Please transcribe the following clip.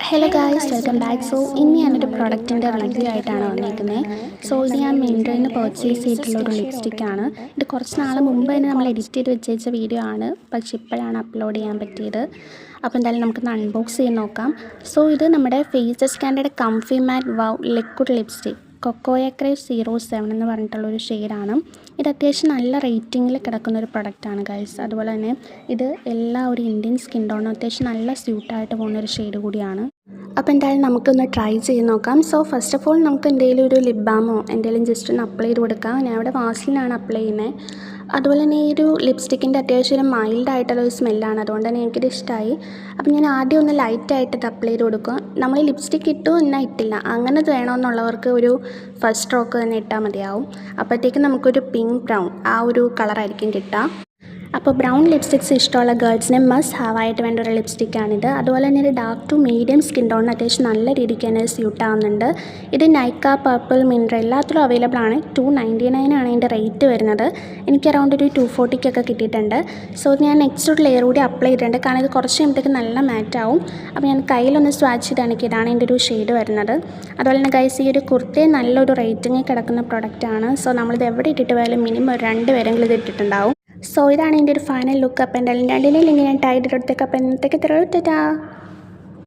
Hello guys, welcome back. ഇനി ഞാനൊരു പ്രൊഡക്റ്റിൻ്റെ review ആയിട്ടാണ് വന്നിരിക്കുന്നത്. ഇത് ഞാൻ മിന്ത്രയിൽ നിന്ന് പർച്ചേസ് ചെയ്തിട്ടുള്ള ഒരു ലിപ്സ്റ്റിക്കാണ്. ഇത് കുറച്ച് നാൾ മുമ്പ് തന്നെ നമ്മൾ എഡിറ്റ് ചെയ്ത് വെച്ച വീഡിയോ ആണ്, പക്ഷേ ഇപ്പോഴാണ് അപ്ലോഡ് ചെയ്യാൻ പറ്റിയത്. അപ്പോൾ എന്തായാലും നമുക്കൊന്ന് അൺബോക്സ് ചെയ്ത് നോക്കാം. ഇത് നമ്മുടെ ഫേസ് സ്കാൻഡയുടെ കംഫി മാറ്റ് വൗ ലിക്വിഡ് ലിപ്സ്റ്റിക് കൊക്കോയ ക്രേവ് 07 എന്ന് പറഞ്ഞിട്ടുള്ളൊരു ഷെയ്ഡാണ്. ഇത് അത്യാവശ്യം നല്ല റേറ്റിങ്ങിൽ കിടക്കുന്ന ഒരു പ്രൊഡക്റ്റാണ് ഗൈസ്. അതുപോലെ തന്നെ ഇത് എല്ലാ ഒരു ഇന്ത്യൻ സ്കിൻ ടോണും അത്യാവശ്യം നല്ല സ്യൂട്ടായിട്ട് പോകുന്നൊരു ഷെയ്ഡ് കൂടിയാണ്. അപ്പോൾ എന്തായാലും നമുക്കൊന്ന് ട്രൈ ചെയ്ത് നോക്കാം. ഫസ്റ്റ് ഓഫ് ഓൾ നമുക്ക് എന്തെങ്കിലും ഒരു ലിപ് ബാമോ എന്തെങ്കിലും ജസ്റ്റ് ഒന്ന് അപ്ലൈ ചെയ്ത് കൊടുക്കാം. ഞാൻ ഇവിടെ വാസ്ലിനാണ് അപ്ലൈ ചെയ്യുന്നത്. അതുപോലെ തന്നെ ഈ ഒരു ലിപ്സ്റ്റിക്കിൻ്റെ അത്യാവശ്യം ഒരു മൈൽഡായിട്ടുള്ളൊരു സ്മെല്ലാണ്, അതുകൊണ്ട് തന്നെ എനിക്കിത് ഇഷ്ടമായി. അപ്പം ഞാൻ ആദ്യം ഒന്ന് ലൈറ്റായിട്ട് അപ്ലൈ ചെയ്ത് കൊടുക്കുക. നമ്മൾ ലിപ്സ്റ്റിക്ക് ഇട്ടു എന്നാൽ ഇട്ടില്ല അങ്ങനെ വേണമെന്നുള്ളവർക്ക് ഒരു ഫസ്റ്റ് സ്ട്രോക്ക് തന്നെ ഇട്ടാൽ മതിയാവും. അപ്പോഴത്തേക്കും നമുക്കൊരു പിങ്ക് ബ്രൗൺ ആ ഒരു കളറായിരിക്കും കിട്ടുക. അപ്പോൾ ബ്രൗൺ ലിപ്സ്റ്റിക്സ് ഇഷ്ടമുള്ള ഗേൾസിനെ മസ്റ്റ് ഹാവ് ആയിട്ട് വേണ്ട ഒരു ലിപ്സ്റ്റിക്കാണിത്. അതുപോലെ തന്നെ ഒരു ഡാർക്ക് ടു മീഡിയം സ്കിൻ ടോണിന് അത്യാവശ്യം നല്ല രീതിക്ക് തന്നെ സ്യൂട്ട് ആവുന്നുണ്ട്. ഇത് നൈക്ക, പർപ്പിൾ, മിന്ത്ര എല്ലാത്തിലും അവൈലബിൾ ആണ്. 299 ആണ് ഇതിൻ്റെ റേറ്റ് വരുന്നത്. എനിക്ക് അറൗണ്ട് ഒരു 240 കിട്ടിയിട്ടുണ്ട്. ഞാൻ നെക്സ്റ്റ് ഒരു ലെയർ കൂടി അപ്ലൈ ചെയ്തിട്ടുണ്ട്, കാരണം ഇത് കുറച്ച് കഴിയുമ്പോഴത്തേക്ക് നല്ല മാറ്റ് ആവും. അപ്പോൾ ഞാൻ കയ്യിലൊന്ന് സ്വാച്ച് ചെയ്താണെങ്കിൽ ഇതാണ് എൻ്റെ ഒരു ഷെയ്ഡ് വരുന്നത്. അതുപോലെ തന്നെ ഗൈസ്, ഈ ഒരു കുർത്തി നല്ലൊരു റേറ്റിംഗിൽ കിടക്കുന്ന പ്രൊഡക്റ്റാണ്. നമ്മളിത് എവിടെ ഇട്ടിട്ട് പോയാലും മിനിമം ഒരു 2 പേരെങ്കിലും ഇത് ഇട്ടിട്ടുണ്ടാവും. ഇതാണ് എൻ്റെ ഒരു ഫൈനൽ ലുക്ക്. അപ്പോൾ എന്തായാലും രണ്ടിൻ്റെ ലിങ്ക് ഞാൻ ടൈഡ് എടുത്തേക്ക്. അപ്പോൾ എന്നത്തേക്ക് തരാം.